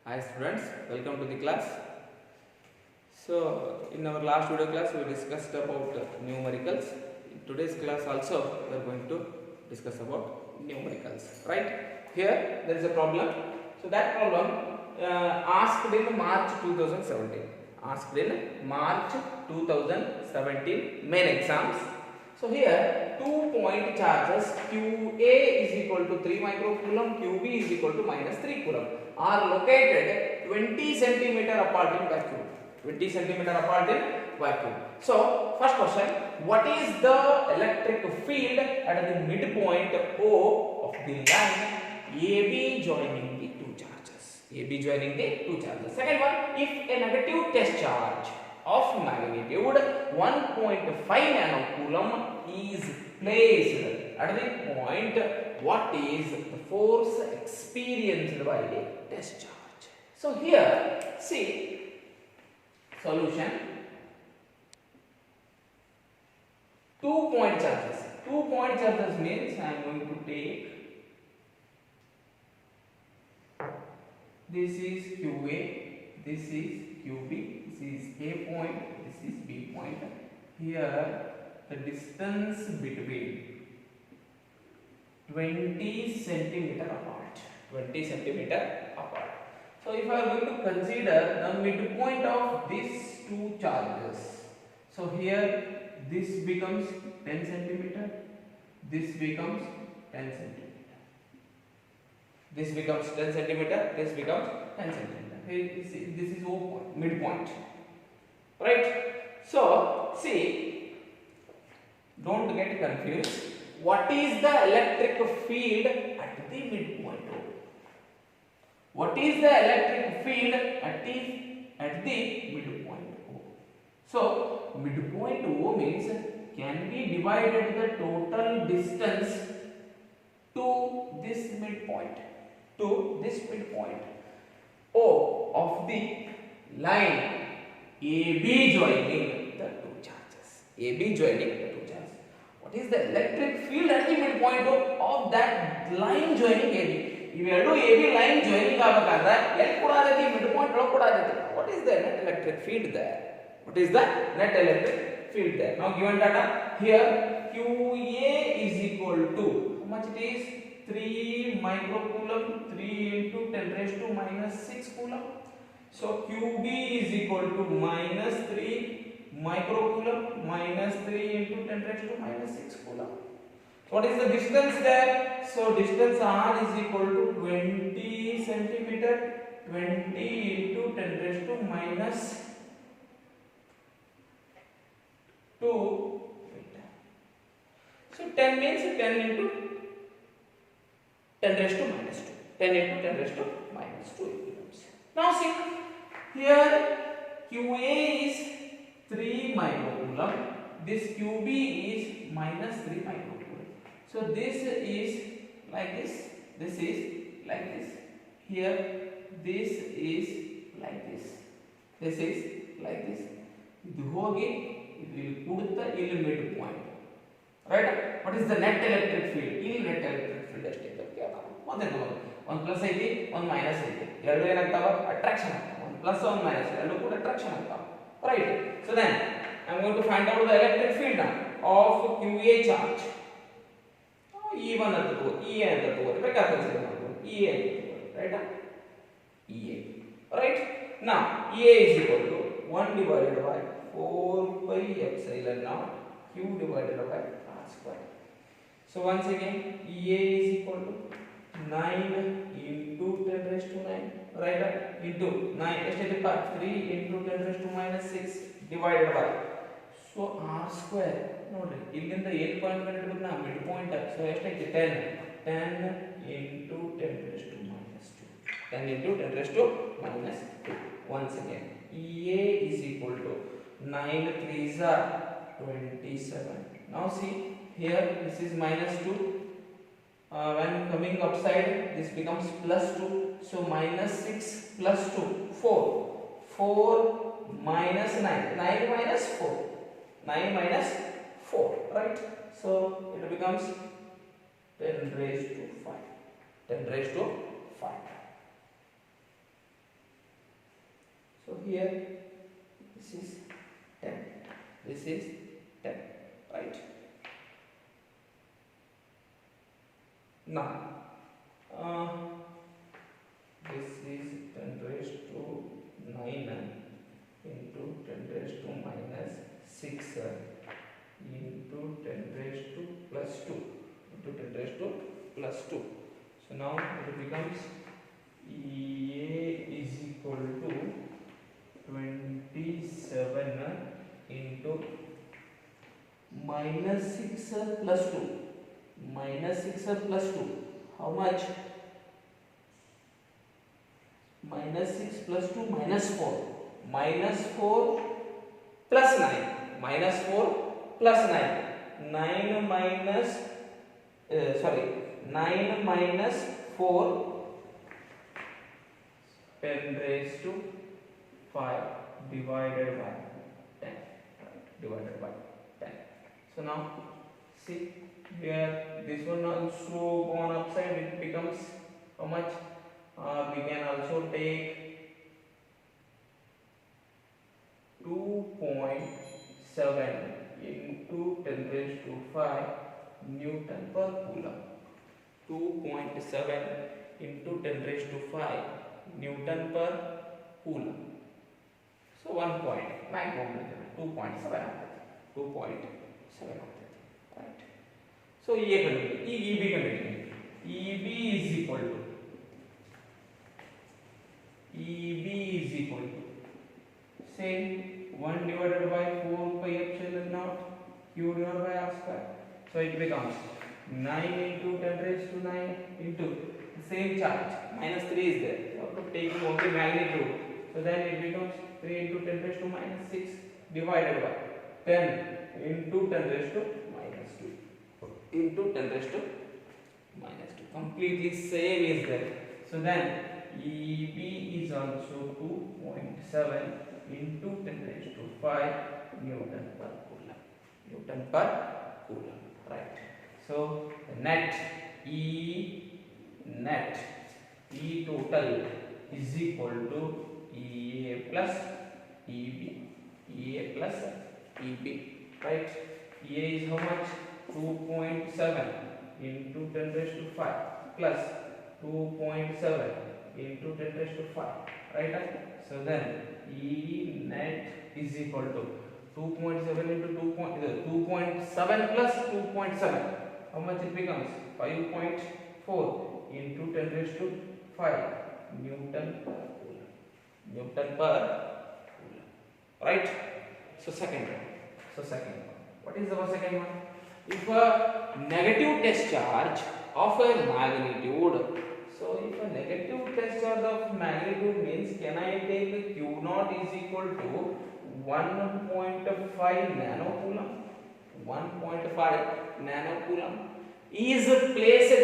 Hi students, welcome to the class. So in our last video class we discussed about numericals. In today's class also we are going to discuss about numericals. Right? Here there is a problem. So that problem asked in March 2017. Asked in March 2017 main exams. So here 2-point charges QA is equal to 3 microcoulomb, QB is equal to minus 3 coulomb are located 20 centimeter apart in vacuum. 20 centimeter apart in vacuum. So first question, what is the electric field at the midpoint O of the line AB joining the two charges? AB joining the two charges. Second one, if a negative test charge of magnitude 1.5 nanocoulomb is placed at the point, what is the force experienced by the test charge? So here see solution. 2-point charges. 2-point charges means I am going to take this is QA, this is QB, this is A point, this is B point. Here the distance between 20 centimeter apart. 20 centimeter apart. So if I am going to consider the midpoint of these two charges, so here this becomes 10 centimeter, this becomes 10 centimeter. This becomes 10 centimeter, this becomes 10 centimeter. This is O point, midpoint. Right? So see, don't get confused. What is the electric field at the midpoint O? What is the electric field at the midpoint O? So midpoint O means can be divided the total distance to this midpoint. To this midpoint O of the line AB joining the two charges. AB joining the two charges. What is the electric field at the midpoint of that line joining AB? ಇವೆರಡು AB line joining ಆಗಬೇಕಾದ್ರೆ ಎಲ್ಲಿ ಕೂಡ ಆಗೈತಿ midpoint ಒಳಗೆ ಕೂಡ ಆಗೈತಿ. What is the net electric field there? What is the net electric field there? Now given data here QA is equal to how much it is? 3 microcoulomb, 3 into 10 raised to minus 6 coulomb. So QB is equal to minus 3 microcoulomb minus 3 into 10 raised to minus 6 coulomb. What is the distance there? So distance R is equal to 20 centimeter, 20 into 10 raised to minus 2 meter. So 10 means 10 into 10 raised to minus 2. 10 into 10 raised to minus 2 becomes. Now see, here QA is 3 microcoulomb, this QB is minus 3 microcoulomb. So this is like this is like this, here this is like this is like this. ಇದು ಹೋಗಿ ಇದು ಇಲ್ಲಿ ಕೂಡುತ್ತಾ ಇಲ್ಲಿ mid point. Right? What is the net electric field? ಇಲ್ಲಿ net electric field ಅಷ್ಟೇ ಅಂತ ಕೇಳ್ತಾರೆ. ಒಂದೇ ತಗೋದು, ಒಂದು ಪ್ಲಸ್ ಐತಿ ಒಂದು ಮೈನಸ್ ಐತಿ, ಎರಡು ಏನಾಗ್ತಾವ? ಅಟ್ರಾಕ್ಷನ್ ಆಗ್ತಾವ. ಒಂದು ಪ್ಲಸ್ ಒಂದು ಮೈನಸ್ ಎರಡು ಕೂಡ ಅಟ್ರಾಕ್ಷನ್ ಆಗ್ತಾವ. Right? So then I am going to find out the electric field of QA charge. E1 ಅಂತ ತಗೋದು, EA ಅಂತ ತಗೋದು, ಬೇಕಾದ್ರೆ ಕನ್ಸಿಡರ್ ಮಾಡ್ಬೋದು. EA ಅಂತ ತಗೋದು, ರೈಟಾ? EA. Right? Now EA is equal to 1 divided by 4 pi epsilon naught Q divided by R square. So once again EA is equal to 9 into 10 raised to 9, right? Into 9 ಎಷ್ಟಿದೆಪ್ಪ? 3 into 10 raised to minus 6 divided by, so R square ನೋಡ್ರಿ ಇಲ್ಲಿಂದ ಏನು point ಕಂಡುಹಿಡಿಬೇಕು ನಾವು? Mid point. So ಎಷ್ಟೈತಿ? 10 into 10 raised to minus 2. 10 into 10 raised to minus 2. Once again EA is equal to 9 3s are 27. Now see here this is minus 2. When coming upside this becomes plus 2. So minus 6 plus 2 4. 4 minus 9. 9 minus 4. 9 minus 4. Right? So it becomes 10 raised to 5. 10 raised to 5. here this is 10. This is 10, right? Now, this is 10 raised to 9 into 10 raised to minus 6 into 10 raised to plus 2 into 10 raised to plus 2. So now it becomes EA is equal to 27 into minus 6 plus 2. Minus 6 plus 2. How much? Minus 6 plus 2 minus 4. Minus 4 plus 9. Minus 4 plus 9. 9 minus 9 minus 4 10 raised to 5 divided by 10. Divided by 10. So now see here, this one also gone upside, it becomes how much? We can also take 2.7 into 10 raised to 5 Newton per coulomb. 2.7 into 10 raised to 5 Newton per coulomb. So 1 point, 2.7 right? So EB is equal to say 1 divided by 4 pi epsilon naught q divided by r square. So it becomes 9 into 10 raised to 9 into the same charge, minus 3 is there, so after taking only magnitude, so then it becomes 3 into 10 raised to minus 6 divided by 10 into 10 raised to minus 2 into 10 raised to minus 2. Completely same is there. So then EB is also 2.7 into 10 raised to 5 Newton per coulomb. Newton per coulomb, right? So net E total is equal to EA plus EB. EA plus EB, right? EA is how much? 2.7 into 10 raised to 5 plus 2.7 into 10 raised to 5, right? So then E net is equal to 2.7 into 2.7 plus 2.7. How much it becomes? 5.4 into 10 raised to 5 Newton per coulomb. Newton per coulomb, right? So second one. What is our second one? If a negative test charge of a magnitude, so if a negative test charge of magnitude means, can I take Q naught is equal to 1.5 nanocoulomb? 1.5 nanocoulomb is placed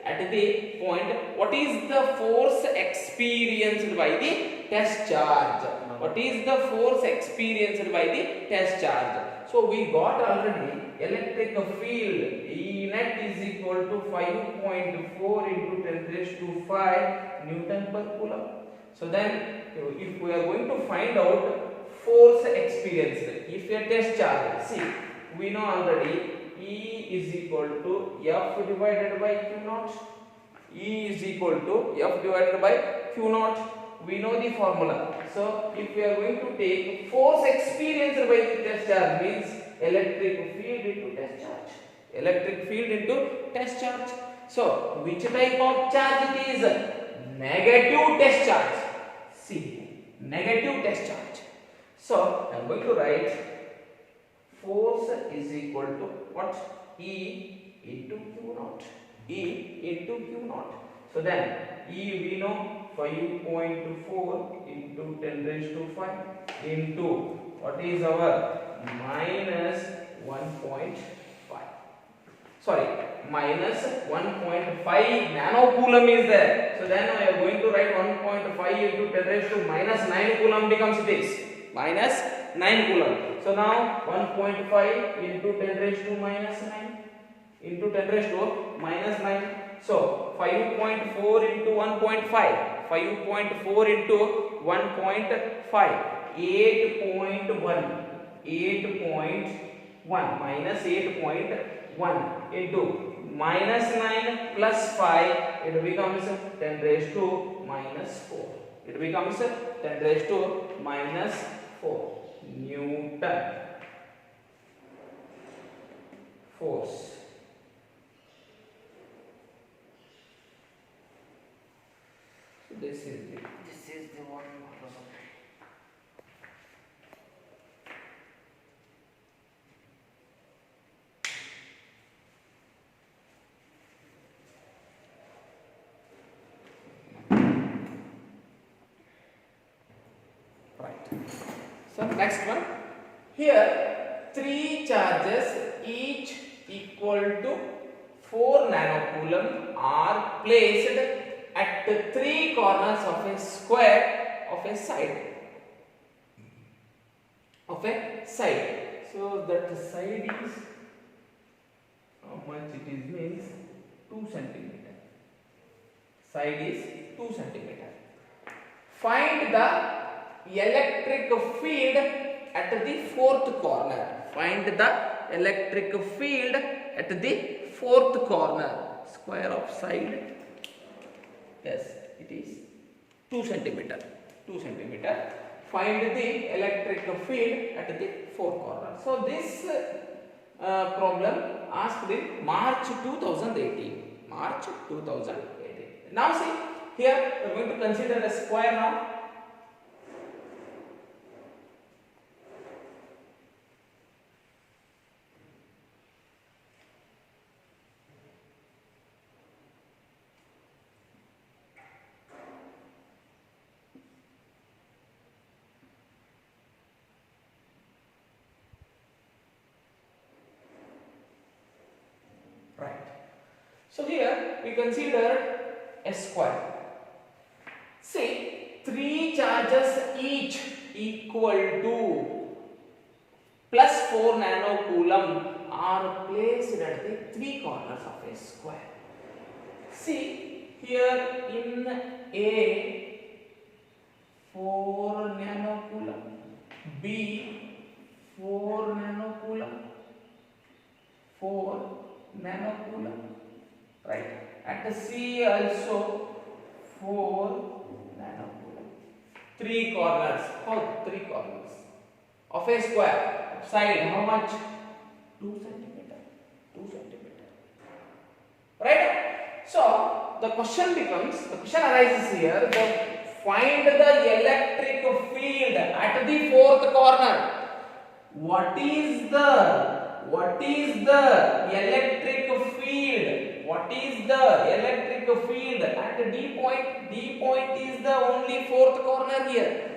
at the point. What is the force experienced by the test charge? What is the force experienced by the test charge? So we got already electric field E net is equal to 5.4 into 10 raised to 5 Newton per coulomb. So then if we are going to find out force experienced if a test charge, see we know already E is equal to F divided by Q naught. E is equal to F divided by Q naught. We know the formula. So if we are going to take force experienced by the test charge means electric field into test charge. Electric field into test charge. So which type of charge it is? Negative test charge. See, negative test charge. So I am going to write force is equal to what? E into Q naught. E into Q naught. So then E we know 5.4 into 10 raised to 5 into what is our minus 1.5. Sorry, minus 1.5 nanocoulomb is there. So then I am going to write 1.5 into 10 raised to minus 9 coulomb becomes this. Minus 9 coulomb. So now 1.5 into 10 raised to minus 9 into 10 raised to minus 9. So 5.4 into 1.5. 5.4 into 1.5, 8.1, 8.1 minus 8.1 into minus 9 plus 5, it becomes 10 raised to minus 4. It becomes 10 raised to minus 4 Newton force. So this is the one. Right. So next one. Here 3 charges each equal to 4 nanocoulomb are placed at the 3 corners of a square of a side. So that the side is how much it is means 2 centimeter. Side is 2 centimeter. Find the electric field at the 4th corner. Find the electric field at the 4th corner. Square of side. Yes, it is 2 centimeter. 2 centimeter. Find the electric field at the 4th corner. So this problem asked in March 2018. March 2018. Now see, here we are going to consider a square now. Right. So here we consider a square. See, 3 charges each equal to plus 4 nanocoulomb are placed at the 3 corners of a square. See, here in A 4 nanocoulomb, B 4 nanocoulomb, 4 nanocoulomb, right? At C also 4 nanocoulomb. 3 corners. How? 3 corners of a square. Side how much? 2 centimeter. 2 centimeter. Right? So the question arises here. Find the electric field at the 4th corner. What is the electric field? What is the electric field at D point? D point is the only 4th corner here.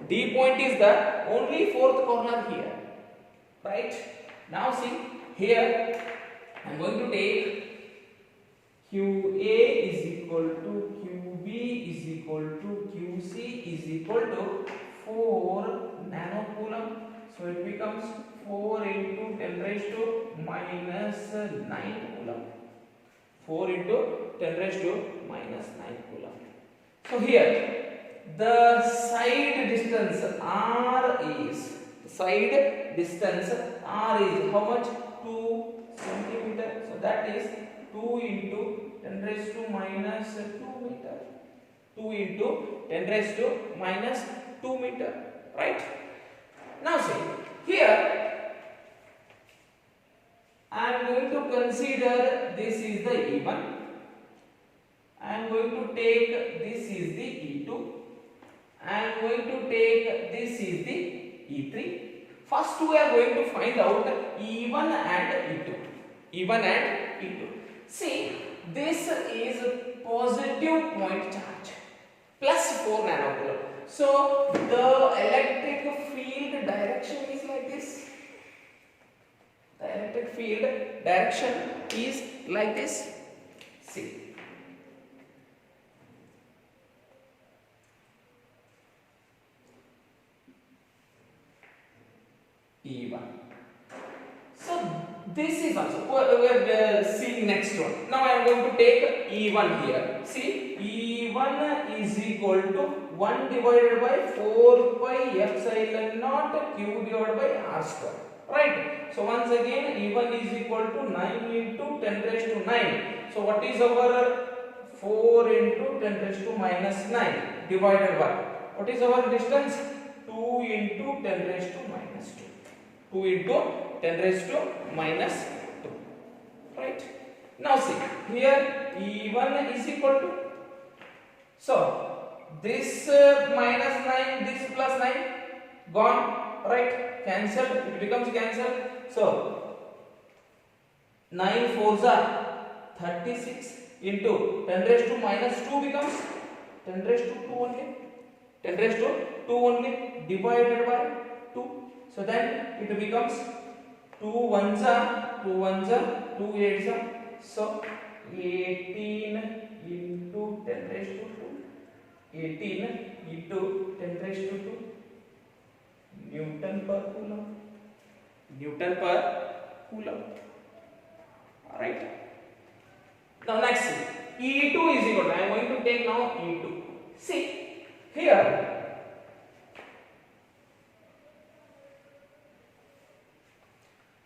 D point is the only 4th corner here. Right? Now see, here I am going to take QA is equal to QB is equal to QC is equal to 4 nanocoulomb. So it becomes 4 into 10 raised to minus 9 coulomb. 4 into 10 raised to minus 9 coulomb. So here the side distance R is how much? 2 centimeter. So that is 2 into 10 raised to minus 2 meter. 2 into 10 raised to minus 2 meter. Right? Now see, here I am going to consider this is the E1. I am going to take this is the E2. I am going to take this is the E3. First we are going to find out E1 and E2. E1 and E2. See, this is positive point charge plus 4 nanocoulomb. So the electric field direction is like this. The electric field direction is like this. See. E1. So this is also we are seeing next one. Now I am going to take E1 here. See, E1 is equal to 1 divided by 4 pi epsilon naught q divided by r square. Right? So once again E1 is equal to 9 into 10 raised to 9. So what is our 4 into 10 raised to minus 9 divided by what is our distance? 2 into 10 raised to minus 2. 2 into 10 raised to minus 2. Right? Now see, here E1 is equal to, so this minus 9, this plus 9 gone, right? Cancelled, it becomes cancelled. So 9 4s are 36 into 10 raised to minus 2 becomes 10 raised to 2 only. 10 raised to 2 only divided by 2. So then it becomes 2 1s are 2 1s are 2 8s are. So 18 into 10 raised to 2. 18 into 10 raised to 2 Newton per coulomb. Newton per coulomb. Alright. Now next E2 is equal to, I am going to take now E2. See here,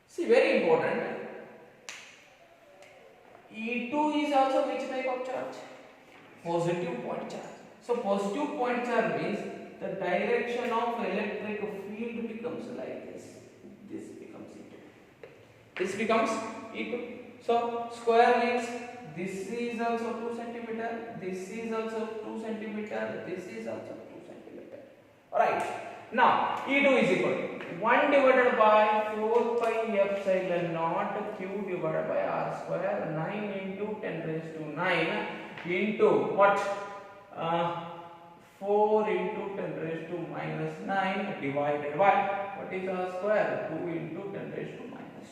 see very important, E2 is also which type of charge? Positive point charge. So positive point charge means the direction of electric field becomes like this. This becomes E2. This becomes E2. So square means this is also 2 centimeter. This is also 2 centimeter. This is also 2 centimeter. Alright. Now E2 is equal to 1 divided by 4 pi epsilon naught q divided by r square, 9 into 10 raised to 9 into what? 4 into 10 raised to minus 9 divided by what is r square? 2 into 10 raised to minus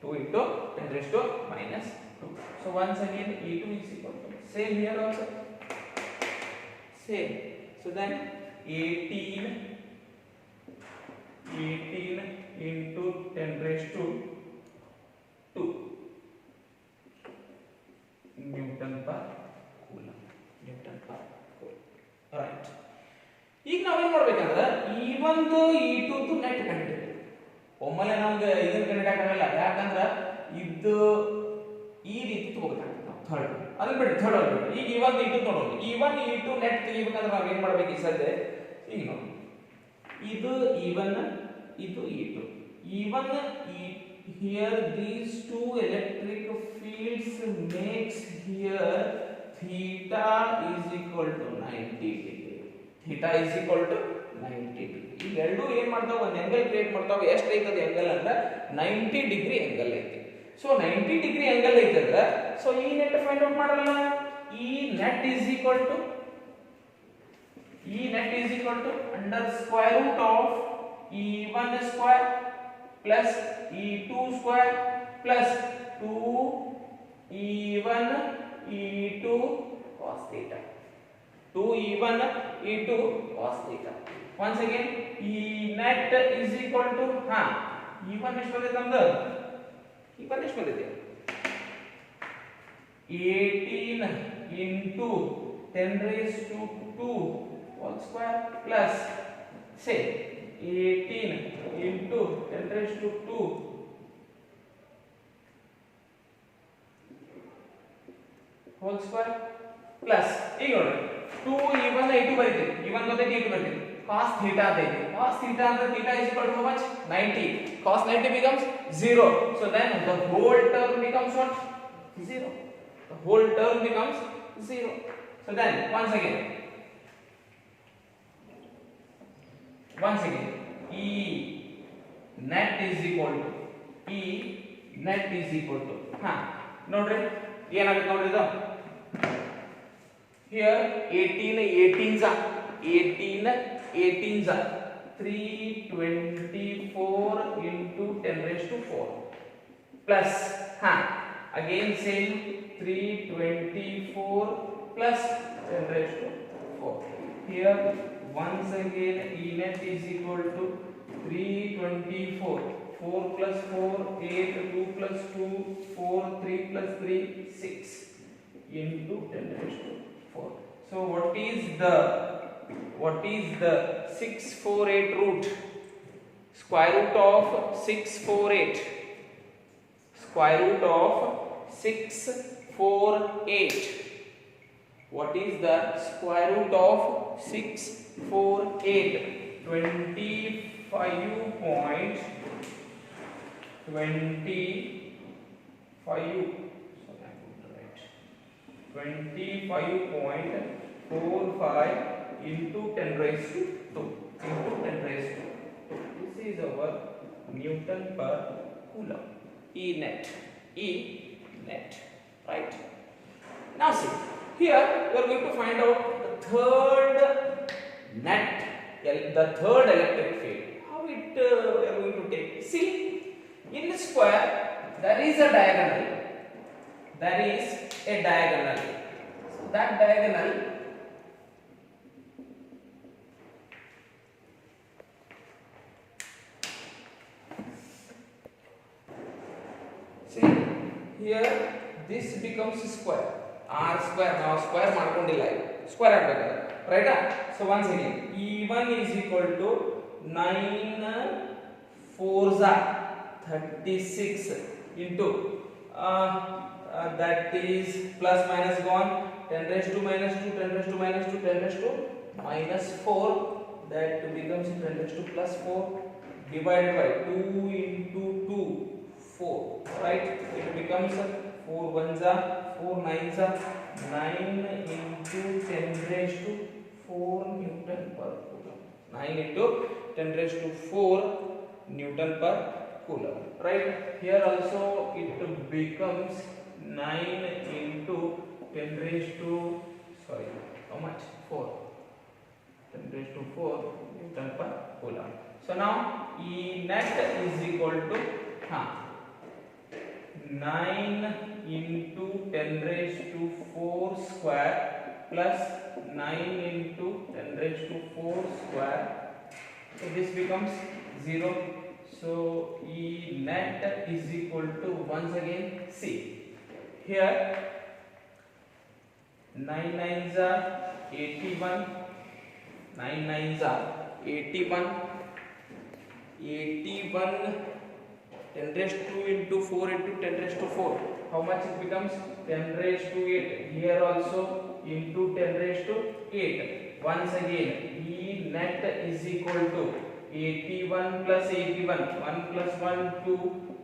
2. 2 into 10 raised to minus 2. So once again E2 is equal to, same here also, same. So then 18 into 10 raised to 2 Newton per coulomb. Newton per coulomb. Alright. ಈಗ ನಾವೇನ್ ಮಾಡ್ಬೇಕಂದ್ರೆ E1 E2 net ಕಂಡುಹಿಡಿಬೇಕು. ಒಮ್ಮೆಲೆ ನಮಗೆ ಇದನ್ನ ಕಂಡುಹಿಡಿಯಕ್ಕಾಗಲ್ಲ, ಯಾಕಂದ್ರೆ ಇದು ಈ ರೀತಿ ತಗೋಬೇಕಾಗುತ್ತೆ ನಾವು ಥರ್ಡ್. ಅದನ್ನ ಬಿಡಿ, ಥರ್ಡ್ ಆಗ್ಬಿಟ್ಟು ಈಗ E1 E2 ನೋಡೋಣ. E1 E2 ನೆಟ್ ತೆಗಿಬೇಕಂದ್ರೆ ನಾವು ಏನು ಮಾಡಬೇಕು ಈ ಸದ್ಯ? ಈಗ ನೋಡಿ, ಇದು E1 ಇದು E2. E1 here these two electric fields makes here theta is equal to 90 degree. Theta is equal to 90 degree. ಈ ಎರಡು ಏನು ಮಾಡ್ತಾವ? ಒಂದು ಆಂಗಲ್ ಕ್ರಿಯೇಟ್ ಮಾಡ್ತಾವ. ಎಷ್ಟು ಐತದ ಆಂಗಲ್ ಅಂದ್ರೆ 90 ಡಿಗ್ರಿ ಆಂಗಲ್ ಐತಿ. ಸೊ 90 ಡಿಗ್ರಿ ಆಂಗಲ್ ಐತಂದ್ರೆ ಸೊ ಈ ನೆಟ್ ಫೈಂಡ್ ಔಟ್ ಮಾಡಲ್ಲ. ಈ net is equal to under square root of E1 square plus E2 square plus 2 E1 E2 cos theta. 2 E1 E2 cos theta. Once again E net is equal to E1 ಎಷ್ಟು ಬಂದಿದೆ ನಮ್ದು? E1 ಎಷ್ಟು ಬಂದಿದೆ? 18 into 10 raised to 2 whole square plus say 18 into 10 raised to 2 whole square plus ಈಗ ನೋಡಿ 2 E1 E2 ಬರೀತೀವಿ. E1 ಗೊತ್ತೈತಿ, E2 ಬರೀತೀವಿ. cos theta ಅಂತ ಐತಿ. cos theta ಅಂದ್ರೆ theta is equal to how much? 90. cos 90 becomes 0. So then the whole term becomes what? 0. The whole term becomes 0. So then once again E net is equal to ನೋಡ್ರಿ ಏನಾಗುತ್ತೆ ನೋಡ್ರಿ ಇದು here 18s are 324 into 10 raised to 4 plus again same 324 plus 10 raised to 4. Here once again E net is equal to 324 4 plus 4, 8, 2 plus 2, 4, 3 plus 3, 6 into 10 raised to 4. So what is the 648 root? Square root of 648. Square root of 648. What is the square root of 648? 25.25. Sorry, I put right. 25.45 into 10 raised to 2 into 10 raised to 2. This is our Newton per Coulomb. E net, right? Now see, here we are going to find out the third net, the third electric field. How it we are going to take? See, in the square there is a diagonal. There is a diagonal. So that diagonal see here this becomes square. R square now square ಮಾಡ್ಕೊಂಡಿಲ್ಲ square ಆಗಬೇಕು right. So once again E1 is equal to 9 4s are 36 into that is plus minus gone 10 raised to minus 2 10 raised to minus 2 10 raised to minus 4 that becomes 10 raised to plus 4 divided by 2 into 2 4 right. It becomes 4 ones are 4 nines are 9 into 10 raised to 4 Newton per Coulomb. 9 into 10 raised to 4 Newton per Coulomb, right. Here also it becomes 9 into 10 raised to sorry how much 4 10 raised to 4 Newton per Coulomb. So now E net is equal to 9 into 10 raised to 4 square plus 9 into 10 raised to 4 square. So this becomes 0. So E net is equal to once again see here 9 nines are 81. 9 nines are 81. 10 raised to 2 into 4 into 10 raised to 4. How much it becomes? 10 raised to 8. Here also into 10 raised to 8. Once again, E net is equal to 81 plus 81. 1 plus 1, 2.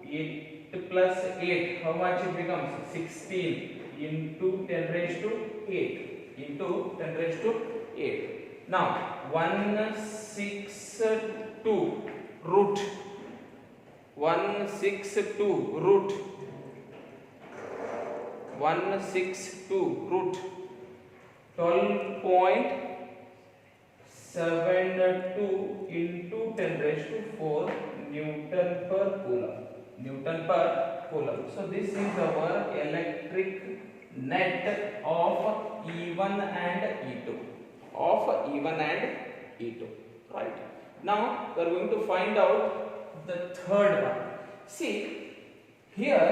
8 plus 8. How much it becomes? 16 into 10 raised to 8. Into 10 raised to 8. Now, 162 root 162 root 12.72 into 10 raised to 4 Newton per Coulomb. Newton per Coulomb. So this is our electric net of E1 and E2. Of E1 and E2. Right. Now we are going to find out the third one. See here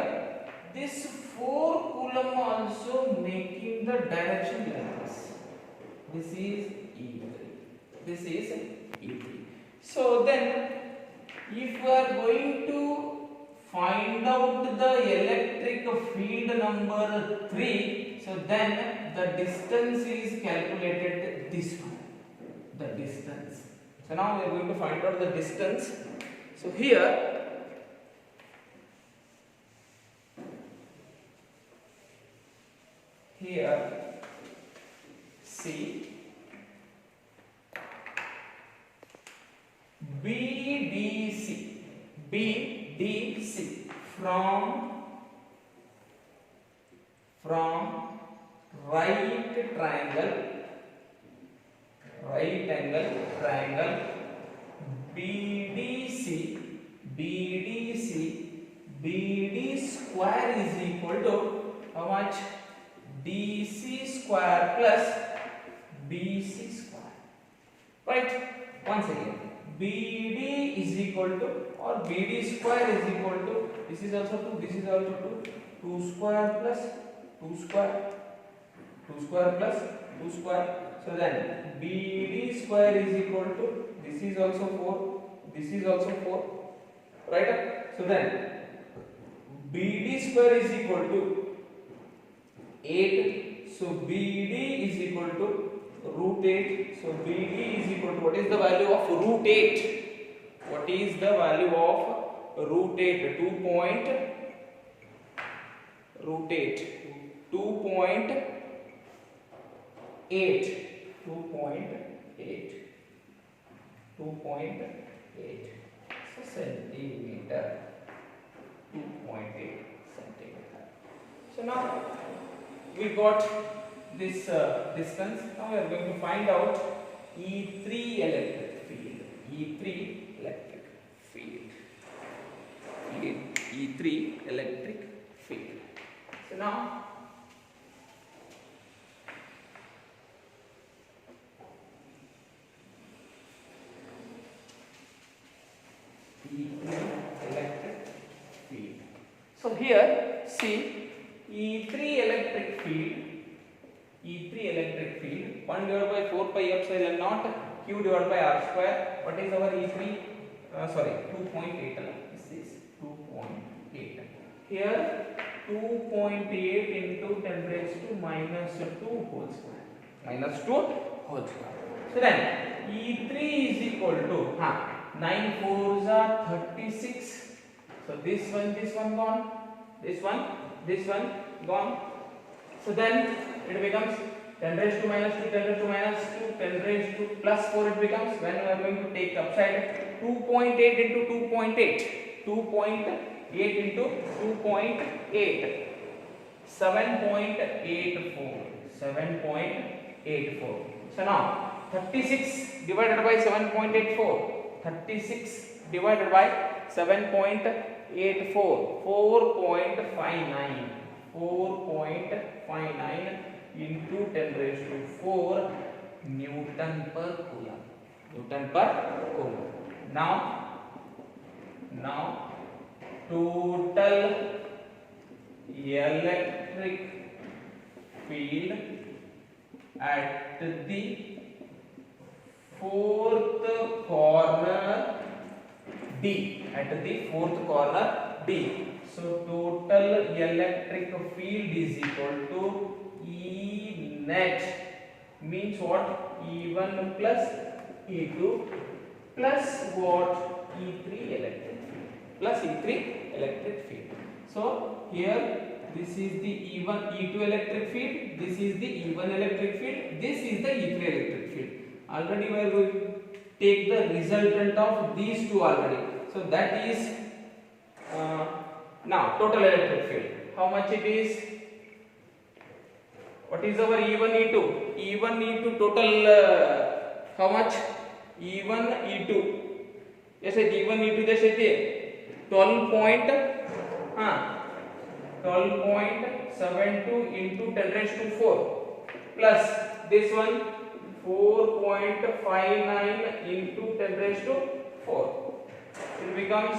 this 4 Coulomb also making the direction like this. This is E3. This is E3. So then if we are going to find out the electric field number 3, so then the distance is calculated this one. The distance. So now we are going to find out the distance. So here see BDC from right angle triangle BD square is equal to how much? DC square plus BC square. Right? Once again, BD is equal to, or BD square is equal to, this is also 2, this is also 2, 2 square plus 2 square, 2 square plus 2 square. So then BD square is equal to, this is also 4, this is also 4, right? So then BD square is equal to 8. So BD is equal to root 8. So BD is equal to, what is the value of root 8? What is the value of root 8? 2.8. 2.8. 2.8. So centimeter. 2.8 centimeter. So now we got this distance. Now we are going to find out E3 electric field. E3 electric field. E3 electric field. So now E3 electric field. So here see E3 electric field, 1 divided by 4 pi epsilon naught q divided by r square. What is our E3? Sorry, 2.8. This is 2.8. Here 2.8 into 10 raised to minus 2 whole square. Minus 2 whole square. So then E3 is equal to 9 4s are 36. So this one gone. This one gone. So then it becomes 10 raised to minus 2, 10 raised to minus 2, 10 raised to plus 4 it becomes, when we are going to take upside, 2.8 into 2.8, 2.8 into 2.8, 7.84. So now 36 divided by 7.84, 36 divided by 7.84, 4.59 into 10 raised to 4 Newton per coulomb. Now total electric field at the fourth corner D. So total electric field is equal to E net, means what? E1 plus E2 plus what? E3 electric field. So here this is the E1 E2 electric field, this is the E1 electric field, this is the E3 electric field. Already we are going to take the resultant of these two already. So that is now total electric field. How much it is? What is our E1 E2? E1 E2 total how much? E1 E2 जैसे E1 E2 जैसे थे 12.72 into 10 raised to 4 plus this one 4.59 into 10 raised to 4. It becomes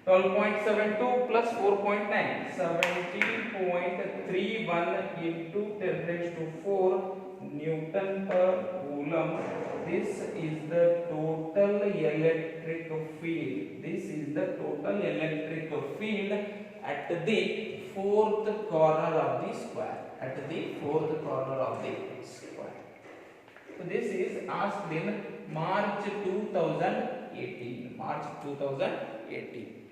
12.72 plus 4.9, 70.31 into 10 raised to 4 Newton per coulomb. This is the total electric field. At the fourth corner of the square. So this is asked in March 2018.